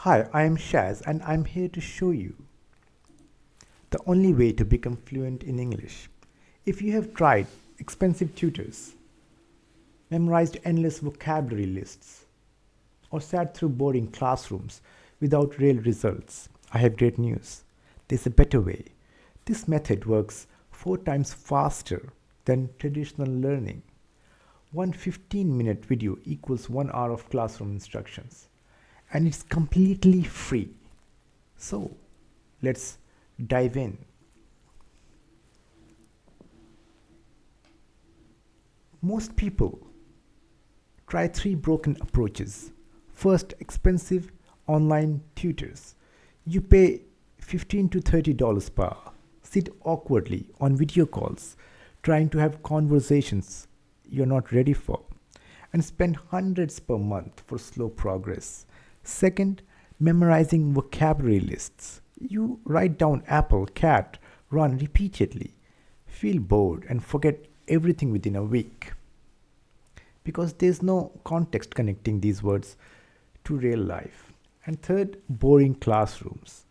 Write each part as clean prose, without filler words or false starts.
Hi, I am Shaz and I'm here to show you the only way to become fluent in English. If you have tried expensive tutors, memorized endless vocabulary lists, or sat through boring classrooms without real results, I have great news. There's a better way. This method works 4 times faster than traditional learning. One 15-minute video equals 1 hour of classroom instructions, and it's completely free. So let's dive in. Most people try 3 broken approaches. First, expensive online tutors. You pay $15 to $30 per hour, sit awkwardly on video calls, trying to have conversations you're not ready for, and spend hundreds per month for slow progress. Second, memorizing vocabulary lists. You write down apple, cat, run repeatedly, feel bored, and forget everything within a week because there's no context connecting these words to real life. And third, boring classrooms.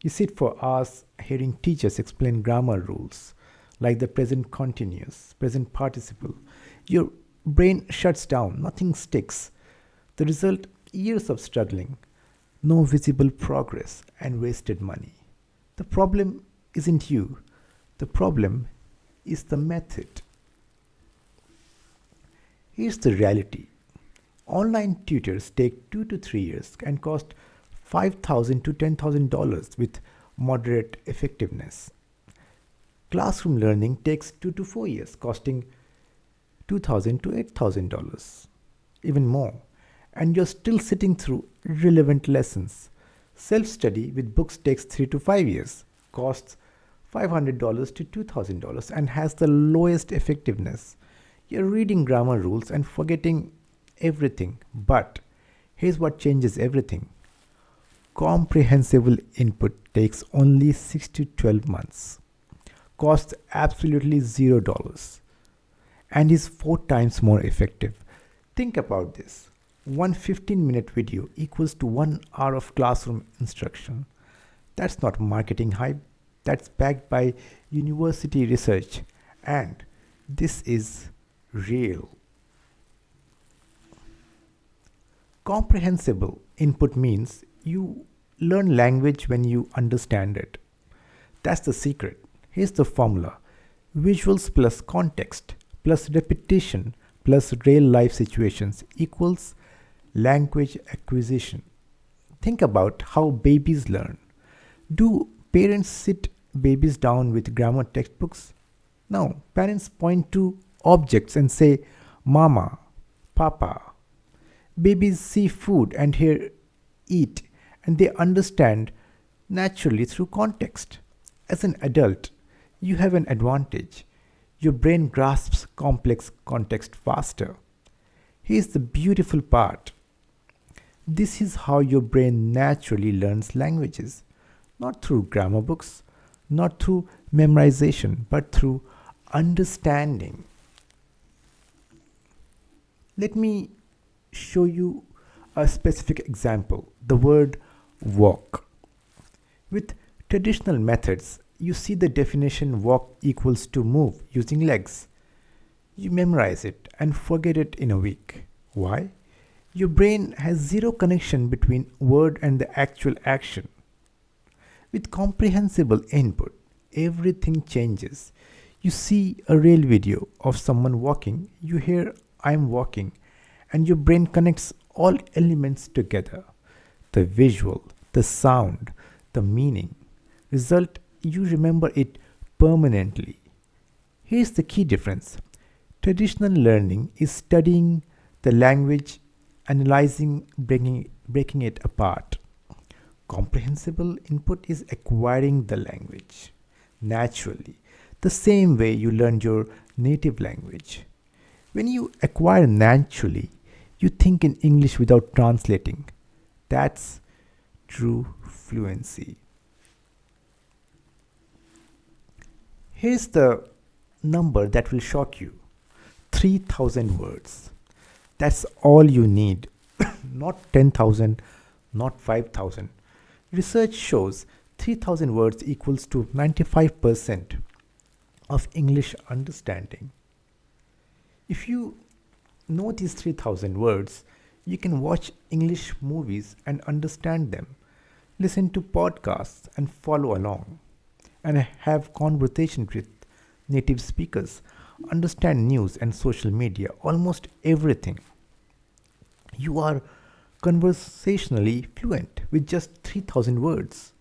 You sit for hours hearing teachers explain grammar rules like the present continuous, present participle. Your brain shuts down, nothing sticks. The result, years of struggling, no visible progress, and wasted money. The problem isn't you, the problem is the method. Here's the reality. Online tutors take 2 to 3 years and cost $5,000 to $10,000 with moderate effectiveness. Classroom learning takes 2 to 4 years, costing $2,000 to $8,000, even more, and you're still sitting through irrelevant lessons. Self-study with books takes 3 to 5 years, costs $500 to $2,000, and has the lowest effectiveness. You're reading grammar rules and forgetting everything, but here's what changes everything. Comprehensible input takes only 6 to 12 months, costs absolutely $0, and is 4 times more effective. Think about this. One 15-minute video equals to 1 hour of classroom instruction. That's not marketing hype. That's backed by university research, and this is real. Comprehensible input means you learn language when you understand it. That's the secret. Here's the formula. Visuals plus context plus repetition plus real life situations equals language acquisition. Think about how babies learn. Do parents sit babies down with grammar textbooks? No, parents point to objects and say, Mama, Papa. Babies see food and hear eat, and they understand naturally through context. As an adult, you have an advantage. Your brain grasps complex context faster. Here's the beautiful part. This is how your brain naturally learns languages. Not through grammar books, not through memorization, but through understanding. Let me show you a specific example. The word walk. With traditional methods, you see the definition walk equals to move using legs. You memorize it and forget it in a week. Why? Your brain has zero connection between word and the actual action. With comprehensible input, everything changes. You see a real video of someone walking, you hear I'm walking, and your brain connects all elements together. The visual, the sound, the meaning. Result, you remember it permanently. Here's the key difference. Traditional learning is studying the language, analyzing, breaking it apart. Comprehensible input is acquiring the language naturally, the same way you learned your native language. When you acquire naturally, you think in English without translating. That's true fluency. Here's the number that will shock you. 3,000 words. That's all you need. Not 10,000, not 5,000. Research shows 3,000 words equals to 95% of English understanding. If you know these 3,000 words, you can watch English movies and understand them, listen to podcasts and follow along, and have conversations with native speakers, understand news and social media, almost everything. You are conversationally fluent with just 3,000 words.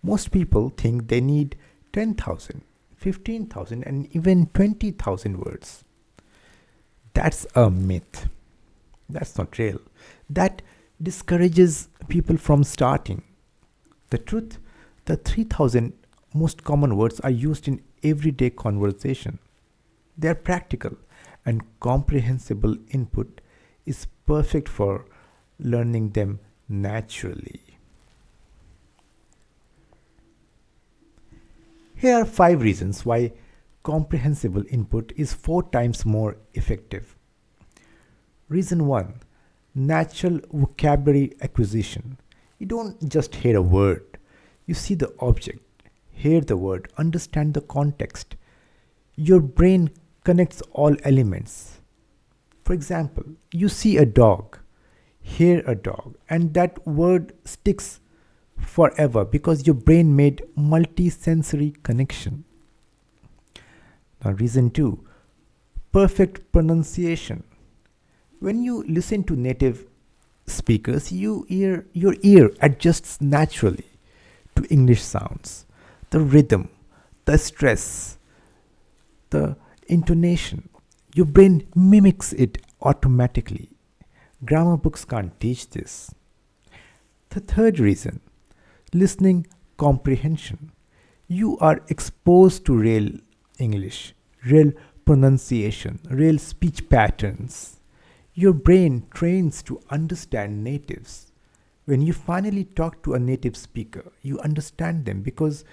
Most people think they need 10,000, 15,000, and even 20,000 words. That's a myth. That's not real. That discourages people from starting. The truth, the 3,000 most common words are used in everyday conversation. They are practical, and comprehensible input is perfect for learning them naturally. Here are 5 reasons why comprehensible input is 4 times more effective. Reason 1: natural vocabulary acquisition. You don't just hear a word, you see the object, hear the word, understand the context. Your brain connects all elements. For example, you see a dog, hear a dog, and that word sticks forever because your brain made multi-sensory connection. Now, reason 2: perfect pronunciation. When you listen to native speakers, your ear adjusts naturally to English sounds, the rhythm, the stress, the intonation. Your brain mimics it automatically. Grammar books can't teach this. The third reason: listening comprehension. You are exposed to real English, real pronunciation, real speech patterns. Your brain trains to understand natives. When you finally talk to a native speaker, you understand them because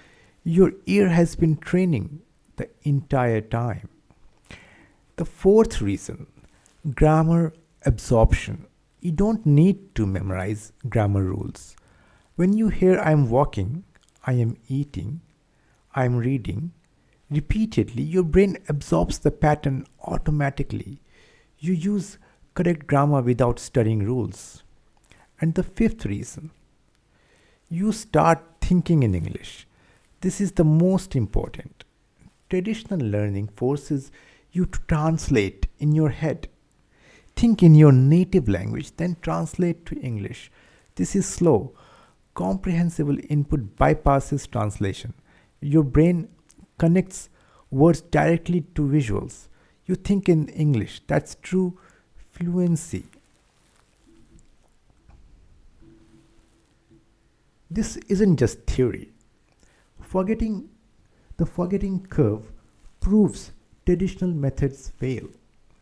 your ear has been training the entire time. The fourth reason: grammar absorption. You don't need to memorize grammar rules. When you hear "I am walking," "I am eating," "I am reading" repeatedly, your brain absorbs the pattern automatically. You use correct grammar without studying rules. And the fifth reason: you start thinking in English. This is the most important. Traditional learning forces you to translate in your head. Think in your native language, then translate to English. This is slow. Comprehensible input bypasses translation. Your brain connects words directly to visuals. You think in English. That's true fluency. This isn't just theory. The forgetting curve proves traditional methods fail.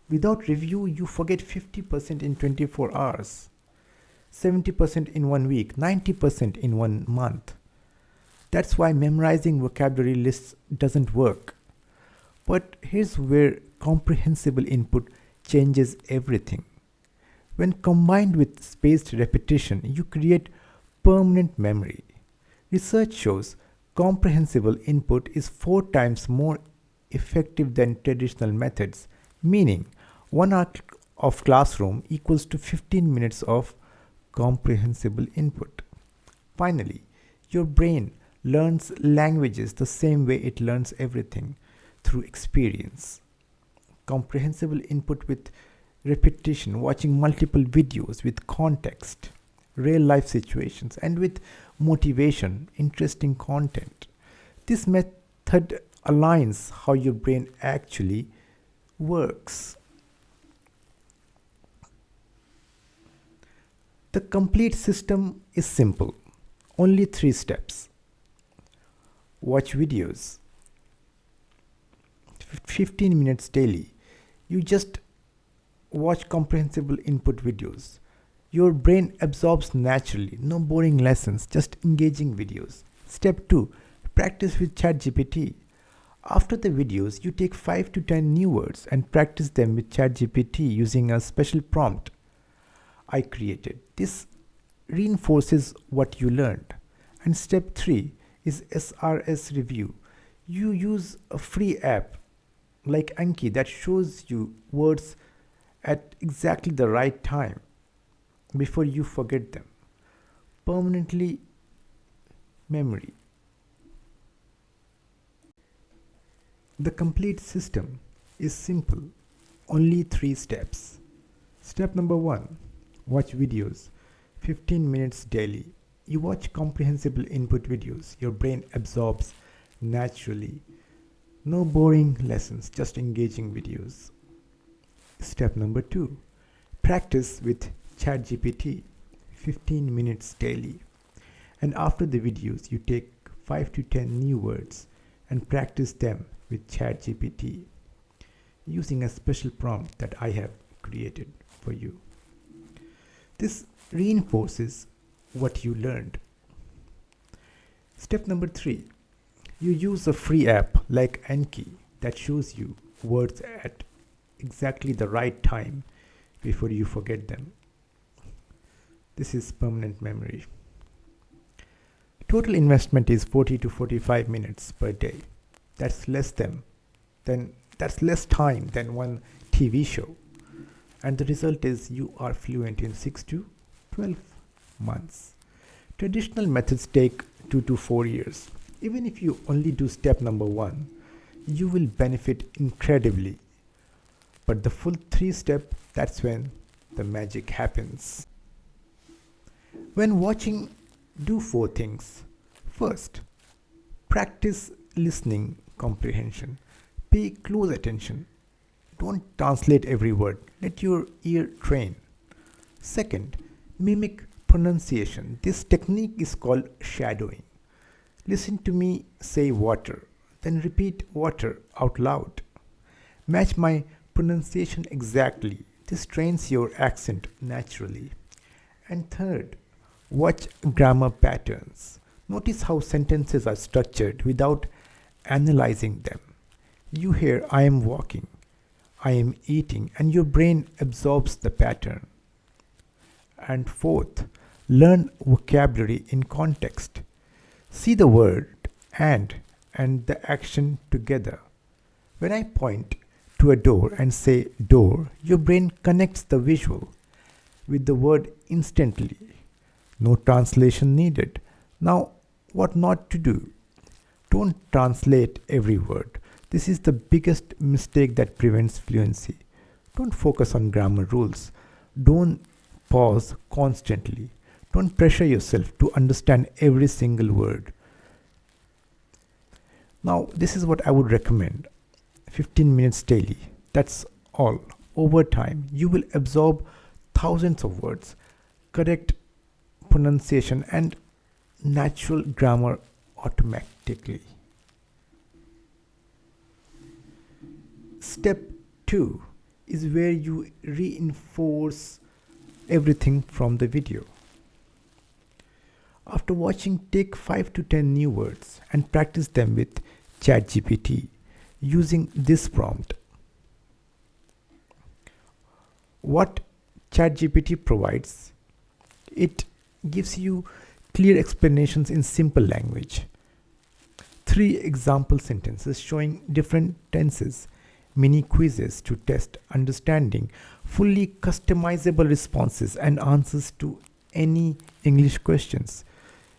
Without review, you forget 50% in 24 hours, 70% in 1 week, 90% in 1 month. That's why memorizing vocabulary lists doesn't work. But here's where comprehensible input changes everything. When combined with spaced repetition, you create permanent memory. Research shows comprehensible input is 4 times more effective than traditional methods, meaning 1 hour of classroom equals to 15 minutes of comprehensible input. Finally, your brain learns languages the same way it learns everything, through experience. Comprehensible input with repetition, watching multiple videos with context, real life situations, and with motivation, interesting content. This method aligns how your brain actually works. The complete system is simple. Only 3 steps. Watch videos. 15 minutes daily. You just watch comprehensible input videos. Your brain absorbs naturally. No boring lessons, just engaging videos. Step 2. Practice with ChatGPT. After the videos, you take 5 to 10 new words and practice them with ChatGPT using a special prompt I created. This reinforces what you learned. And step 3 is SRS review. You use a free app like Anki that shows you words at exactly the right time before you forget them. Permanently memory. The complete system is simple, only 3 steps. Step number 1, watch videos, 15 minutes daily. You watch comprehensible input videos, your brain absorbs naturally. No boring lessons, just engaging videos. Step number 2, practice with ChatGPT, 15 minutes daily. And after the videos, you take 5 to 10 new words and practice them with ChatGPT using a special prompt that I have created for you. This reinforces what you learned. Step number 3, you use a free app like Anki that shows you words at exactly the right time before you forget them. This is permanent memory. Total investment is 40 to 45 minutes per day. That's less time than one TV show. And the result is you are fluent in 6 to 12 months. Traditional methods take 2 to 4 years. Even if you only do step number 1, you will benefit incredibly. But the full 3 step, that's when the magic happens. When watching, do 4 things. First, practice listening comprehension. Pay close attention. Don't translate every word. Let your ear train. Second, mimic pronunciation. This technique is called shadowing. Listen to me say water, then repeat water out loud. Match my pronunciation exactly. This trains your accent naturally. And third, watch grammar patterns. Notice how sentences are structured without analyzing them. You hear I am walking, I am eating, and your brain absorbs the pattern. And fourth, learn vocabulary in context. See the word and the action together. When I point to a door and say door, your brain connects the visual with the word instantly. No translation needed. Now, what not to do? Don't translate every word. This is the biggest mistake that prevents fluency. Don't focus on grammar rules. Don't pause constantly. Don't pressure yourself to understand every single word. Now, this is what I would recommend. 15 minutes daily. That's all. Over time, you will absorb thousands of words, correct pronunciation, and natural grammar automatically. Step 2 is where you reinforce everything from the video. After watching, take 5 to 10 new words and practice them with ChatGPT using this prompt. What ChatGPT provides, it gives you clear explanations in simple language. 3 example sentences showing different tenses, mini quizzes to test understanding, fully customizable responses and answers to any English questions.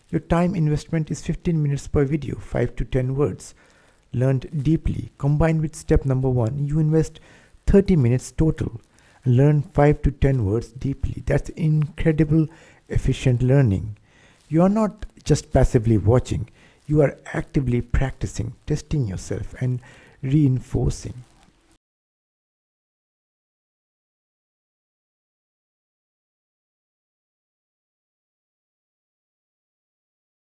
Your time investment is 15 minutes per video, 5 to 10 words. Learned deeply. Combined with step number 1, you invest 30 minutes total. Learn 5 to 10 words deeply. That's incredible, efficient learning. You are not just passively watching. You are actively practicing, testing yourself and reinforcing.